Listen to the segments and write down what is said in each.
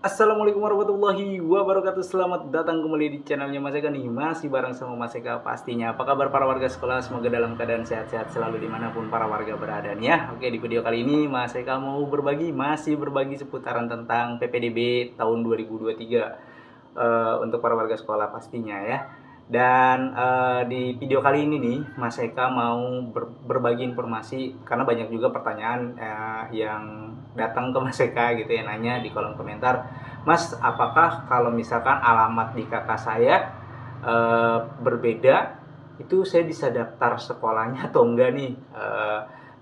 Assalamualaikum warahmatullahi wabarakatuh. Selamat datang kembali di channelnya Mas Eka nih. Masih bareng sama Mas Eka pastinya. Apa kabar para warga sekolah? Semoga dalam keadaan sehat-sehat selalu dimanapun para warga berada nih ya. Oke, di video kali ini Mas Eka mau masih berbagi seputaran tentang PPDB tahun 2023 untuk para warga sekolah pastinya ya. Dan di video kali ini nih Mas Eka mau berbagi informasi karena banyak juga pertanyaan yang datang ke Mas Eka gitu ya, nanya di kolom komentar, Mas, apakah kalau misalkan alamat di kakak saya berbeda, itu saya bisa daftar sekolahnya atau enggak nih?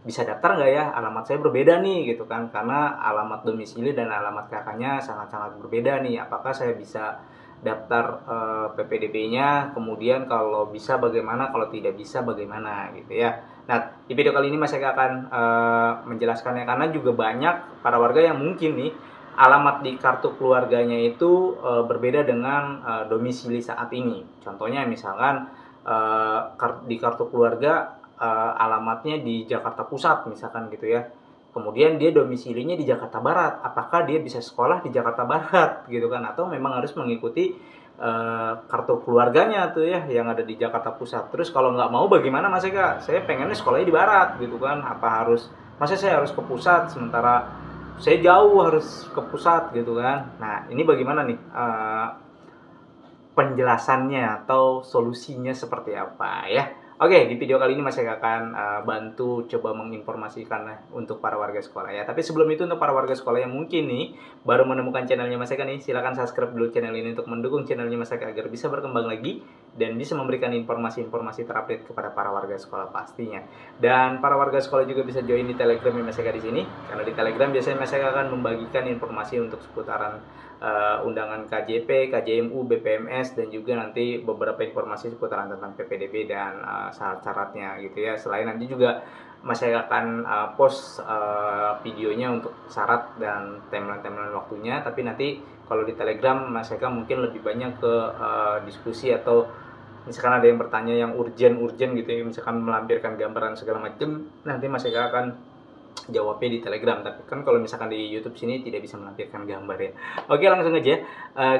Bisa daftar nggak ya? Alamat saya berbeda nih gitu kan, karena alamat domisili dan alamat kakaknya sangat-sangat berbeda nih. Apakah saya bisa daftar PPDB-nya, kemudian kalau bisa bagaimana, kalau tidak bisa bagaimana gitu ya. Nah, di video kali ini Mas Eka akan menjelaskannya karena juga banyak para warga yang mungkin nih alamat di kartu keluarganya itu berbeda dengan domisili saat ini. Contohnya misalkan di kartu keluarga alamatnya di Jakarta Pusat misalkan gitu ya. Kemudian dia domisilinya di Jakarta Barat. Apakah dia bisa sekolah di Jakarta Barat gitu kan? Atau memang harus mengikuti kartu keluarganya tuh ya yang ada di Jakarta Pusat. Terus kalau nggak mau bagaimana Mas Eka? Saya pengennya sekolahnya di Barat gitu kan? Apa harus masa saya harus ke pusat sementara saya jauh harus ke pusat gitu kan? Nah ini bagaimana nih penjelasannya atau solusinya seperti apa ya? Oke, di video kali ini Mas Eka akan bantu coba menginformasikan untuk para warga sekolah ya. Tapi sebelum itu untuk para warga sekolah yang mungkin nih baru menemukan channelnya Mas Eka nih, silakan subscribe dulu channel ini untuk mendukung channelnya Mas Eka agar bisa berkembang lagi dan bisa memberikan informasi-informasi terupdate kepada para warga sekolah pastinya. Dan para warga sekolah juga bisa join di Telegram Mas Eka di sini, karena di Telegram biasanya Mas Eka akan membagikan informasi untuk seputaran undangan KJP, KJMU, BPMS, dan juga nanti beberapa informasi seputaran tentang PPDB dan syarat-syaratnya gitu ya. Selain nanti juga Mas saya akan post videonya untuk syarat dan timeline waktunya, tapi nanti kalau di Telegram Mas Eka mungkin lebih banyak ke diskusi atau misalkan ada yang bertanya yang urgent gitu ya, misalkan melampirkan gambaran segala macam, nanti Mas Eka akan jawabnya di Telegram. Tapi kan kalau misalkan di YouTube sini tidak bisa melampirkan gambar ya. Oke, langsung aja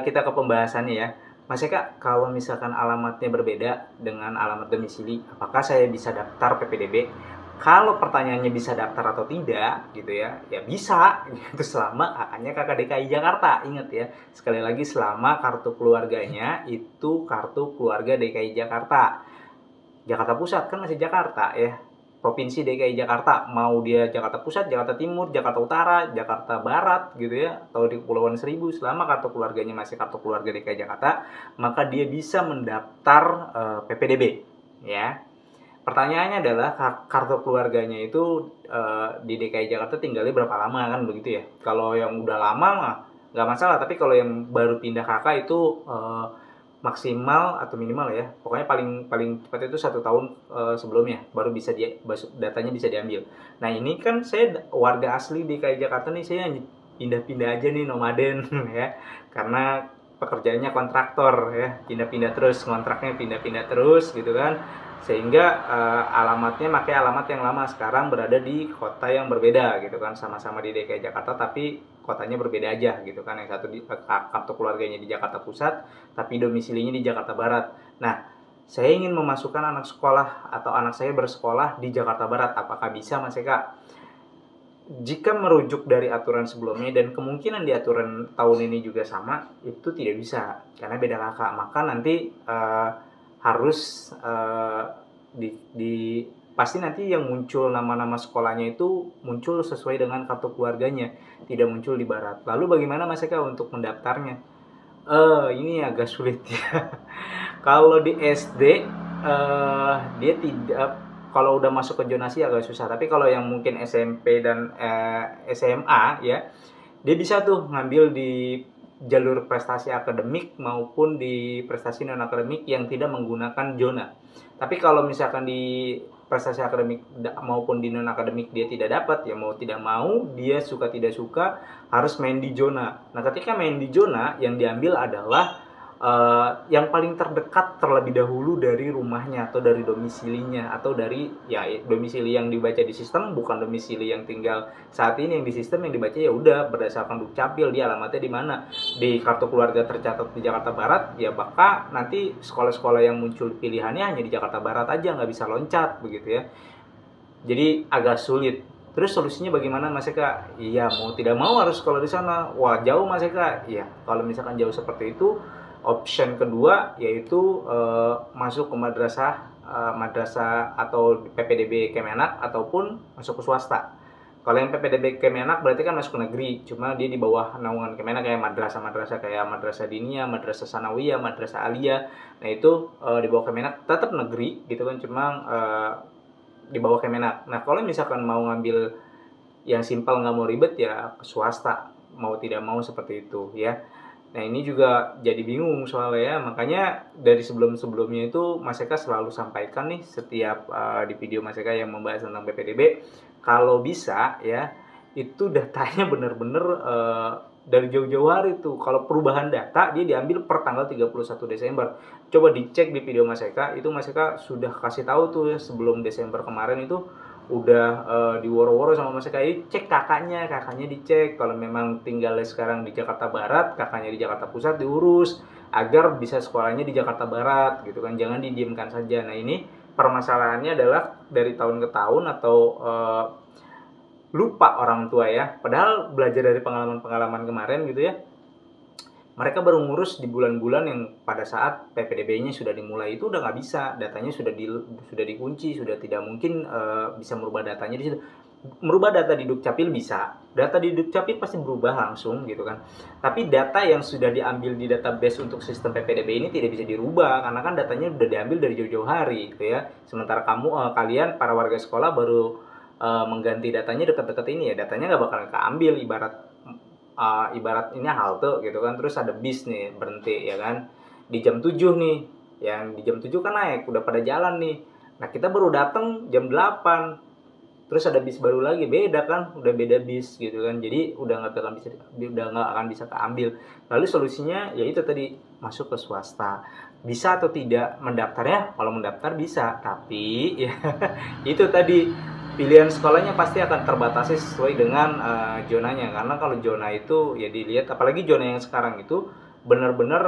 kita ke pembahasannya ya. Mas Eka, kalau misalkan alamatnya berbeda dengan alamat domisili, apakah saya bisa daftar PPDB? Kalau pertanyaannya bisa daftar atau tidak gitu ya, ya bisa gitu selama kakaknya kakak DKI Jakarta. Ingat ya, sekali lagi selama kartu keluarganya itu kartu keluarga DKI Jakarta. Jakarta Pusat kan masih Jakarta ya. Provinsi DKI Jakarta, mau dia Jakarta Pusat, Jakarta Timur, Jakarta Utara, Jakarta Barat gitu ya, atau di Kepulauan Seribu, selama kartu keluarganya masih kartu keluarga DKI Jakarta, maka dia bisa mendaftar PPDB ya. Pertanyaannya adalah kartu keluarganya itu di DKI Jakarta tinggalnya berapa lama kan begitu ya. Kalau yang udah lama mah nggak masalah, tapi kalau yang baru pindah kakak itu maksimal atau minimal ya, pokoknya paling paling cepat itu 1 tahun sebelumnya baru bisa datanya bisa diambil. Nah ini kan saya warga asli di DKI Jakarta nih, saya pindah-pindah aja nih, nomaden ya, karena pekerjaannya kontraktor ya, pindah-pindah terus, kontraknya pindah-pindah terus gitu kan, sehingga alamatnya pakai alamat yang lama, sekarang berada di kota yang berbeda gitu kan, sama-sama di DKI Jakarta tapi kotanya berbeda aja gitu kan. Yang satu di kartu keluarganya di Jakarta Pusat tapi domisilinya di Jakarta Barat. Nah, saya ingin memasukkan anak sekolah atau anak saya bersekolah di Jakarta Barat, apakah bisa Mas Eka? Jika merujuk dari aturan sebelumnya dan kemungkinan di aturan tahun ini juga sama, itu tidak bisa karena beda kakak. Maka nanti harus pasti nanti yang muncul nama-nama sekolahnya itu muncul sesuai dengan kartu keluarganya, tidak muncul di Barat. Lalu bagaimana Mas Eka untuk mendaftarnya? Ini agak sulit ya. Kalau di SD dia tidak, kalau udah masuk ke zonasi agak susah. Tapi kalau yang mungkin SMP dan SMA ya, dia bisa tuh ngambil di jalur prestasi akademik maupun di prestasi non akademik yang tidak menggunakan zona. Tapi kalau misalkan di prestasi akademik maupun di non akademik dia tidak dapat, ya mau tidak mau dia suka tidak suka harus main di zona. Nah ketika main di zona yang diambil adalah yang paling terdekat terlebih dahulu dari rumahnya atau dari domisilinya atau dari ya domisili yang dibaca di sistem, bukan domisili yang tinggal saat ini. Yang di sistem yang dibaca ya udah berdasarkan Dukcapil, dia alamatnya di mana, di kartu keluarga tercatat di Jakarta Barat, ya bakal nanti sekolah-sekolah yang muncul pilihannya hanya di Jakarta Barat aja, nggak bisa loncat begitu ya. Jadi agak sulit. Terus solusinya bagaimana Mas Eka? Iya, mau tidak mau harus sekolah di sana. Wah, jauh Mas Eka. Iya, kalau misalkan jauh seperti itu, option kedua yaitu masuk ke madrasah atau PPDB Kemenak ataupun masuk ke swasta. Kalau yang PPDB Kemenak berarti kan masuk ke negeri, cuma dia di bawah naungan Kemenak, kayak madrasah-madrasah kayak madrasah diniyah, madrasah sanawiyah, madrasah aliyah. Nah, itu di bawah Kemenak, tetap negeri gitu kan, cuma di bawah Kemenak. Nah, kalau misalkan mau ngambil yang simpel, nggak mau ribet, ya ke swasta, mau tidak mau seperti itu ya. Nah, ini juga jadi bingung soalnya ya, makanya dari sebelum-sebelumnya itu Mas Eka selalu sampaikan nih setiap di video Mas Eka yang membahas tentang PPDB, kalau bisa ya itu datanya benar-benar dari jauh-jauh hari tuh. Kalau perubahan data dia diambil per tanggal 31 Desember. Coba dicek di video Mas Eka, itu Mas Eka sudah kasih tahu tuh ya, sebelum Desember kemarin itu udah diworo-woro sama Mas Eka. Cek kakaknya dicek, kalau memang tinggalnya sekarang di Jakarta Barat, kakaknya di Jakarta Pusat diurus agar bisa sekolahnya di Jakarta Barat gitu kan, jangan didiamkan saja. Nah, ini permasalahannya adalah dari tahun ke tahun atau lupa orang tua ya, padahal belajar dari pengalaman-pengalaman kemarin gitu ya, mereka baru ngurus di bulan-bulan yang pada saat PPDB-nya sudah dimulai, itu udah nggak bisa, datanya sudah dikunci, sudah tidak mungkin bisa merubah datanya di situ. Merubah data di Dukcapil bisa, data di Dukcapil pasti berubah langsung gitu kan, tapi data yang sudah diambil di database untuk sistem PPDB ini tidak bisa dirubah karena kan datanya sudah diambil dari jauh-jauh hari gitu ya. Sementara kalian para warga sekolah baru mengganti datanya dekat-dekat ini ya, datanya nggak bakal keambil. Ibarat ini halte gitu kan, terus ada bis nih berhenti ya kan di jam 7 nih, yang di jam 7 kan naik udah pada jalan nih, nah kita baru datang jam 8, terus ada bis baru lagi, beda kan, udah beda bis gitu kan, jadi udah nggak akan bisa keambil. Lalu solusinya ya itu tadi, masuk ke swasta. Bisa atau tidak mendaftarnya? Kalau mendaftar bisa, tapi ya itu tadi, pilihan sekolahnya pasti akan terbatasi sesuai dengan zonanya, karena kalau zona itu ya dilihat, apalagi zona yang sekarang itu benar-benar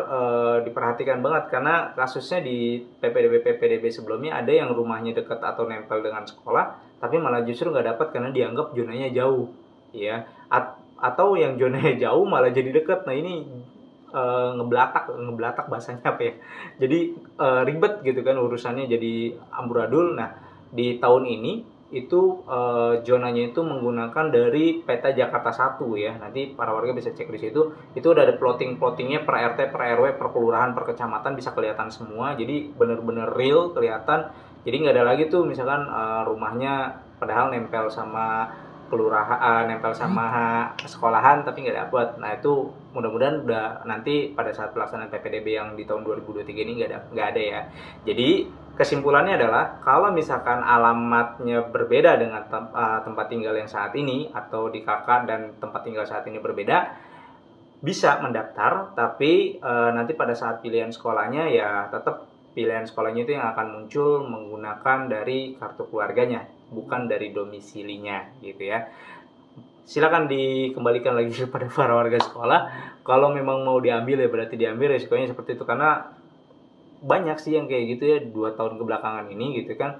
diperhatikan banget, karena kasusnya di PPDB sebelumnya ada yang rumahnya dekat atau nempel dengan sekolah tapi malah justru nggak dapat karena dianggap zonanya jauh ya, atau yang zonanya jauh malah jadi dekat. Nah, ini ngebelatak bahasanya apa ya, jadi ribet gitu kan urusannya, jadi amburadul. Nah, di tahun ini itu zonanya itu menggunakan dari peta Jakarta 1 ya. Nanti para warga bisa cek di situ. Itu udah ada plottingnya per RT, per RW, per kelurahan, per kecamatan, bisa kelihatan semua. Jadi benar-benar real kelihatan. Jadi nggak ada lagi tuh misalkan rumahnya padahal nempel sama kelurahan, nempel sama sekolahan tapi nggak dapet. Nah, itu mudah-mudahan udah nanti pada saat pelaksanaan PPDB yang di tahun 2023 ini nggak ada ya. Jadi kesimpulannya adalah kalau misalkan alamatnya berbeda dengan tempat tinggal yang saat ini, atau di KK dan tempat tinggal saat ini berbeda, bisa mendaftar, tapi nanti pada saat pilihan sekolahnya ya tetap pilihan sekolahnya itu yang akan muncul menggunakan dari kartu keluarganya, bukan dari domisilinya gitu ya. Silakan dikembalikan lagi kepada para warga sekolah. Kalau memang mau diambil ya berarti diambil, resikonya seperti itu, karena banyak sih yang kayak gitu ya 2 tahun kebelakangan ini gitu kan.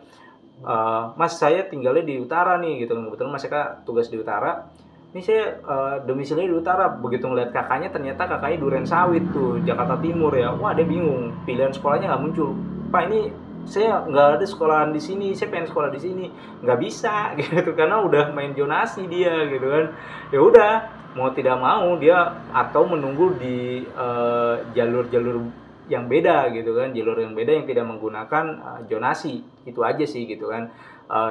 Mas, saya tinggalnya di utara nih gitu kan, kebetulan Mas Eka tugas di utara, ini saya domisilinya di utara. Begitu ngeliat kakaknya, ternyata kakaknya Duren Sawit tuh, Jakarta Timur ya. Wah, dia bingung, pilihan sekolahnya nggak muncul. Pak, ini saya nggak ada sekolahan di sini, saya pengen sekolah di sini, nggak bisa gitu karena udah main zonasi dia gitu kan. Ya udah, mau tidak mau dia atau menunggu di jalur-jalur yang beda gitu kan, jalur yang beda yang tidak menggunakan zonasi. Itu aja sih gitu kan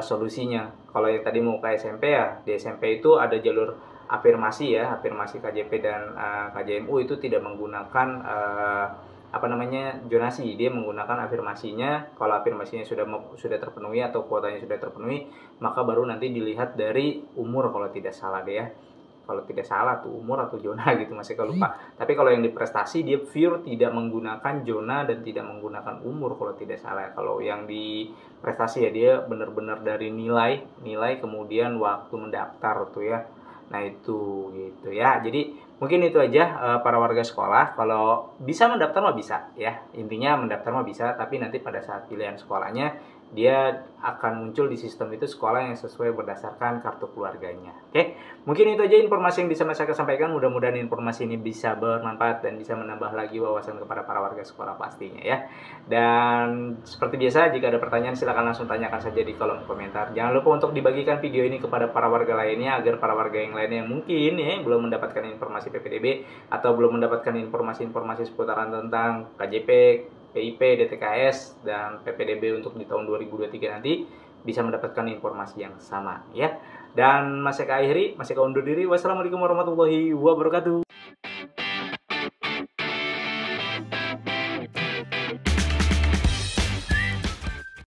solusinya. Kalau yang tadi mau ke SMP ya, di SMP itu ada jalur afirmasi ya, afirmasi KJP dan KJMU itu tidak menggunakan zonasi, dia menggunakan afirmasinya. Kalau afirmasinya sudah terpenuhi atau kuotanya sudah terpenuhi, maka baru nanti dilihat dari umur kalau tidak salah deh ya. kalau tidak salah tuh umur atau zona gitu, Mas Eka lupa. Tapi kalau yang di prestasi dia pure tidak menggunakan zona dan tidak menggunakan umur kalau tidak salah. Kalau yang di prestasi ya dia benar-benar dari nilai kemudian waktu mendaftar tuh ya. Nah itu gitu ya. Jadi mungkin itu aja para warga sekolah. Kalau bisa mendaftar mah bisa ya. Intinya mendaftar mah bisa, tapi nanti pada saat pilihan sekolahnya dia akan muncul di sistem itu sekolah yang sesuai berdasarkan kartu keluarganya. Oke, mungkin itu aja informasi yang bisa saya sampaikan. Mudah-mudahan informasi ini bisa bermanfaat dan bisa menambah lagi wawasan kepada para warga sekolah pastinya ya. Dan seperti biasa, jika ada pertanyaan silakan langsung tanyakan saja di kolom komentar. Jangan lupa untuk dibagikan video ini kepada para warga lainnya agar para warga yang lainnya yang mungkin ya belum mendapatkan informasi PPDB atau belum mendapatkan informasi-informasi seputaran tentang KJP, PIP, DTKS, dan PPDB untuk di tahun 2023 nanti bisa mendapatkan informasi yang sama ya. Dan Mas Eka akhiri, Mas Eka undur diri. Wassalamualaikum warahmatullahi wabarakatuh.